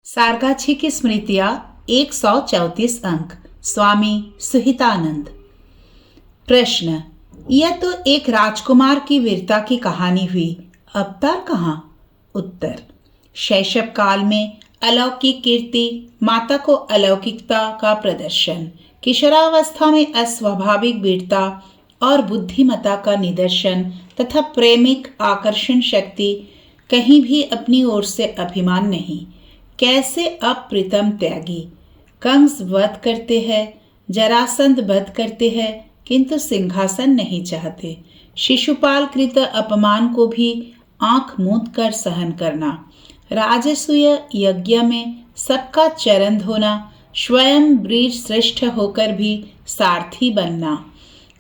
सारगाछी की स्मृतियां 134 अंक। स्वामी सुहितानंद। प्रश्न: यह तो एक राजकुमार की वीरता की कहानी हुई, अवतार कहाँ? उत्तर: शैशव काल में अलौकिक कीर्ति, माता को अलौकिकता का प्रदर्शन, किशोरावस्था में अस्वाभाविक वीरता और बुद्धिमत्ता का निदर्शन तथा प्रेमिक आकर्षण शक्ति, कहीं भी अपनी ओर से अभिमान नहीं। कैसे अप्रीतम त्यागी! कंस वध करते हैं, जरासंध वध करते हैं, किंतु सिंहासन नहीं चाहते। शिशुपाल कृत अपमान को भी आंख मूंद कर सहन करना, राजसूय यज्ञ में सबका चरण धोना, स्वयं वीर श्रेष्ठ होकर भी सारथी बनना,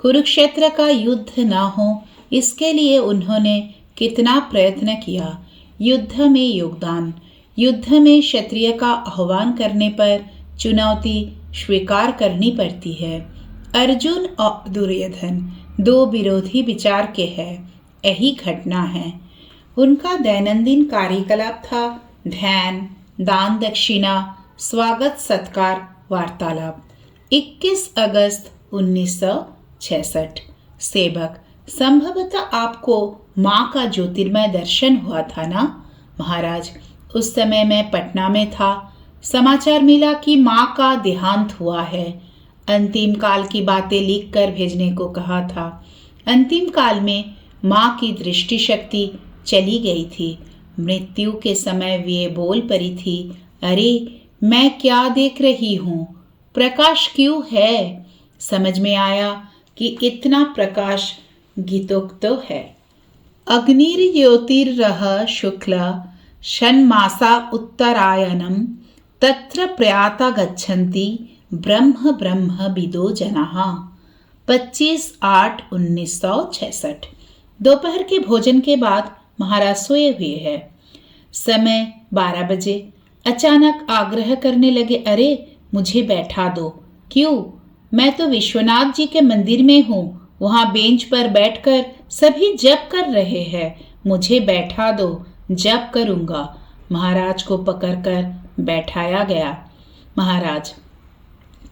कुरुक्षेत्र का युद्ध न हो इसके लिए उन्होंने कितना प्रयत्न किया। युद्ध में योगदान, युद्ध में क्षत्रिय का आह्वान करने पर चुनौती स्वीकार करनी पड़ती है। अर्जुन और दुर्योधन दो विरोधी विचार के हैं, यही घटना है। उनका दैनंदिन कार्यकलाप था ध्यान, दान दक्षिणा, स्वागत सत्कार, वार्तालाप। 21 अगस्त 1966। सेवक: संभवतः आपको माँ का ज्योतिर्मय दर्शन हुआ था ना? महाराज: उस समय मैं पटना में था। समाचार मिला कि माँ का देहांत हुआ है। अंतिम काल की बातें लिख कर भेजने को कहा था। अंतिम काल में माँ की दृष्टि शक्ति चली गई थी। मृत्यु के समय वे बोल पड़ी थी, अरे मैं क्या देख रही हूँ, प्रकाश क्यों है? समझ में आया कि इतना प्रकाश गीतोक्त है। अग्निर्ज्योतिर्रः शुक्ल षण्मासा उत्तरायणं तत्र प्रयाता गच्छन्ति ब्रह्म ब्रह्म विदो जनाः। 25/8/1966। दोपहर के भोजन के बाद महाराज सोए हुए हैं। समय 12 बजे। अचानक आग्रह करने लगे, अरे मुझे बैठा दो। क्यों? मैं तो विश्वनाथ जी के मंदिर में हूँ, वहाँ बेंच पर बैठकर सभी जप कर रहे हैं, मुझे बैठा दो, जप करूंगा। महाराज को पकड़कर बैठाया गया। महाराज: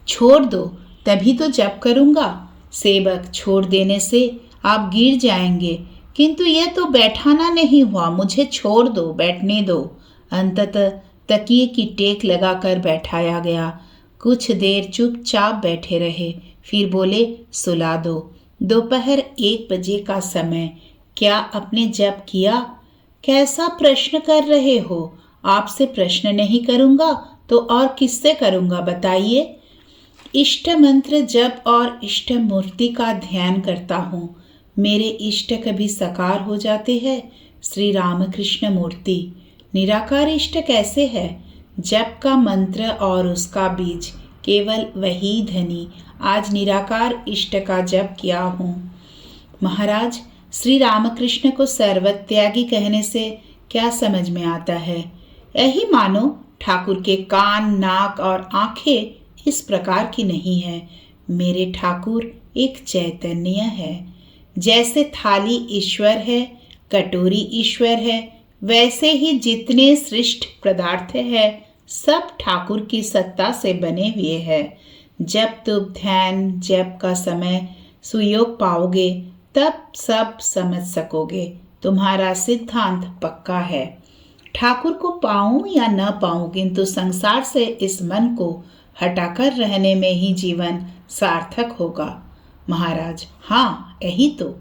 छोड़ दो, तभी तो जप करूंगा। सेवक: छोड़ देने से आप गिर जाएंगे, किंतु यह तो बैठाना नहीं हुआ, मुझे छोड़ दो, बैठने दो। अंततः तकिए की टेक लगाकर बैठाया गया। कुछ देर चुपचाप बैठे रहे, फिर बोले, सुला दो। दोपहर 1 बजे का समय। क्या आपने जप किया? कैसा प्रश्न कर रहे हो? आपसे प्रश्न नहीं करूंगा तो और किससे करूंगा, बताइए। इष्ट मंत्र जप और इष्ट मूर्ति का ध्यान करता हूँ। मेरे इष्ट कभी साकार हो जाते हैं। श्री रामकृष्ण मूर्ति। निराकार इष्ट कैसे है? जप का मंत्र और उसका बीज केवल वही धनी। आज निराकार इष्ट का जप किया हूँ। महाराज: श्री रामकृष्ण को सर्वत्यागी कहने से क्या समझ में आता है? यही मानो ठाकुर के कान, नाक और आंखें इस प्रकार की नहीं है। मेरे ठाकुर एक चैतन्य है। जैसे थाली ईश्वर है, कटोरी ईश्वर है, वैसे ही जितने सृष्ट पदार्थ है सब ठाकुर की सत्ता से बने हुए हैं। जब तुम ध्यान जप का समय सुयोग पाओगे तब सब समझ सकोगे। तुम्हारा सिद्धांत पक्का है। ठाकुर को पाऊं या न पाऊं, किंतु संसार से इस मन को हटाकर रहने में ही जीवन सार्थक होगा। महाराज: हाँ, यही तो।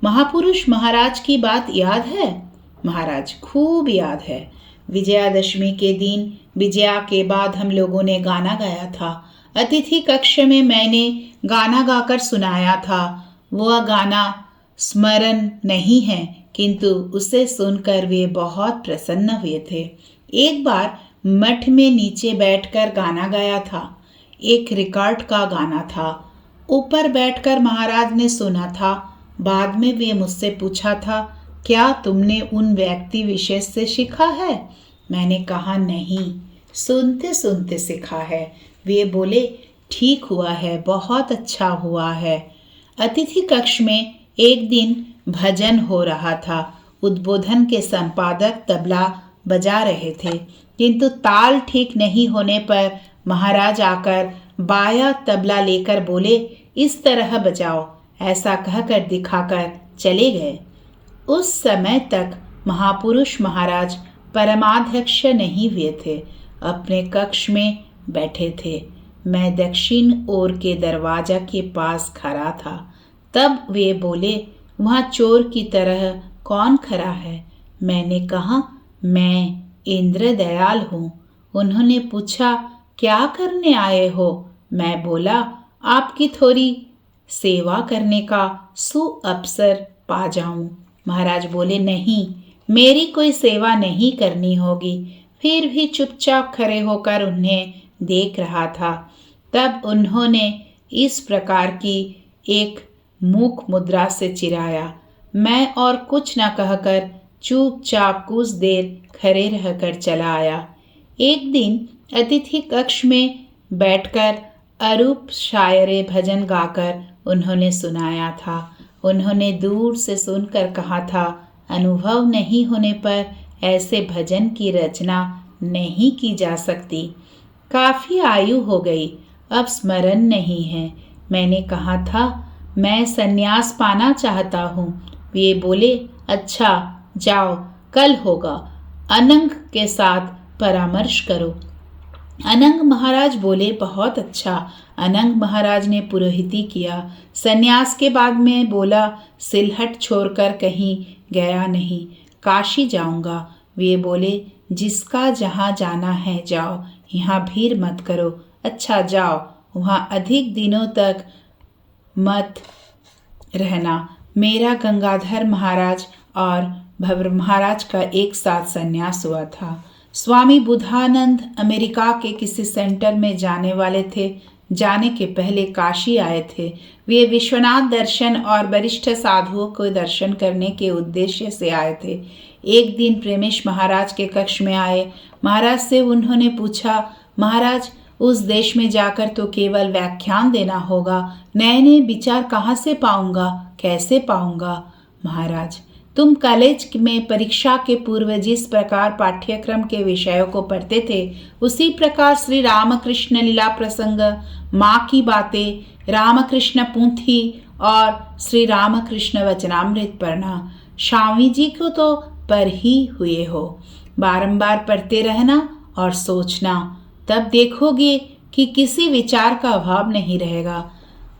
महापुरुष महाराज की बात याद है? महाराज: खूब याद है। विजयादशमी के दिन विजया के बाद हम लोगों ने गाना गाया था। अतिथि कक्ष में मैंने गाना गाकर सुनाया था। वह गाना स्मरण नहीं है, किंतु उसे सुनकर वे बहुत प्रसन्न हुए थे। एक बार मठ में नीचे बैठकर गाना गाया था। एक रिकॉर्ड का गाना था। ऊपर बैठकर महाराज ने सुना था। बाद में वे मुझसे पूछा था, क्या तुमने उन व्यक्ति विशेष से सीखा है? मैंने कहा, नहीं, सुनते सुनते सीखा है। वे बोले, ठीक हुआ है, बहुत अच्छा हुआ है। अतिथि कक्ष में एक दिन भजन हो रहा था। उद्बोधन के संपादक तबला बजा रहे थे। किंतु ताल ठीक नहीं होने पर महाराज आकर बाया तबला लेकर बोले, इस तरह बजाओ। ऐसा कहकर दिखाकर चले गए। उस समय तक महापुरुष महाराज परमाध्यक्ष नहीं हुए थे, अपने कक्ष में बैठे थे। मैं दक्षिण ओर के दरवाजा के पास खड़ा था। तब वे बोले, वहाँ चोर की तरह कौन खड़ा है? मैंने कहा, मैं इंद्रदयाल हूँ। उन्होंने पूछा, क्या करने आए हो? मैं बोला, आपकी थोड़ी सेवा करने का सुअवसर पा जाऊं। महाराज बोले, नहीं, मेरी कोई सेवा नहीं करनी होगी। फिर भी चुपचाप खड़े होकर उन्हें देख रहा था। तब उन्होंने इस प्रकार की एक मूक मुद्रा से चिराया। मैं और न कहकर चुपचाप कुछ देर खड़े रहकर चला आया। एक दिन अतिथि कक्ष में बैठकर अरूप शायरे भजन गाकर उन्होंने सुनाया था। उन्होंने दूर से सुनकर कहा था, अनुभव नहीं होने पर ऐसे भजन की रचना नहीं की जा सकती। काफी आयु हो गई, अब स्मरण नहीं है। मैंने कहा था, मैं संन्यास पाना चाहता हूँ। वे बोले, अच्छा जाओ, कल होगा। अनंग के साथ परामर्श करो। अनंग महाराज बोले, बहुत अच्छा। अनंग महाराज ने पुरोहिती किया। संन्यास के बाद में बोला, सिलहट छोड़कर कहीं गया नहीं, काशी जाऊंगा। वे बोले, जिसका जहाँ जाना है जाओ, यहाँ भीड़ मत करो। अच्छा जाओ, वहाँ अधिक दिनों तक मत रहना। मेरा गंगाधर महाराज और भवर महाराज का एक साथ संन्यास हुआ था। स्वामी बुधानंद अमेरिका के किसी सेंटर में जाने वाले थे। जाने के पहले काशी आए थे। वे विश्वनाथ दर्शन और वरिष्ठ साधुओं को दर्शन करने के उद्देश्य से आए थे। एक दिन प्रेमेश महाराज के कक्ष में आए। महाराज से उन्होंने पूछा, महाराज, उस देश में जाकर तो केवल व्याख्यान देना होगा, नए नए विचार कहाँ से पाऊंगा, कैसे पाऊंगा? महाराज, तुम कॉलेज में परीक्षा के पूर्व जिस प्रकार पाठ्यक्रम के विषयों को पढ़ते थे, उसी प्रकार श्री रामकृष्ण लीला प्रसंग, माँ की बातें, रामकृष्ण पूंथी और श्री रामकृष्ण वचनामृत पढ़ना। स्वामी जी को तो पर ही हुए हो। बारंबार पढ़ते रहना और सोचना, तब देखोगे कि किसी विचार का अभाव नहीं रहेगा।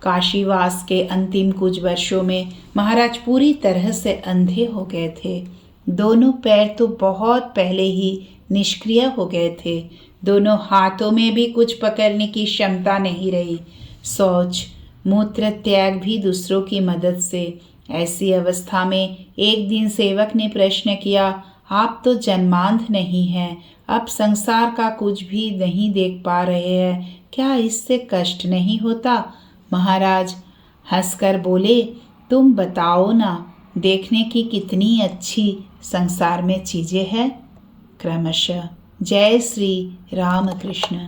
काशीवास के अंतिम कुछ वर्षों में महाराज पूरी तरह से अंधे हो गए थे। दोनों पैर तो बहुत पहले ही निष्क्रिय हो गए थे। दोनों हाथों में भी कुछ पकड़ने की क्षमता नहीं रही। शौच, मूत्र त्याग भी दूसरों की मदद से। ऐसी अवस्था में एक दिन सेवक ने प्रश्न किया, आप तो जन्मांध नहीं हैं, अब संसार का कुछ भी नहीं देख पा रहे हैं, क्या इससे कष्ट नहीं होता? महाराज हंसकर बोले, तुम बताओ ना, देखने की कितनी अच्छी संसार में चीजें हैं। क्रमशः जय श्री राम कृष्ण।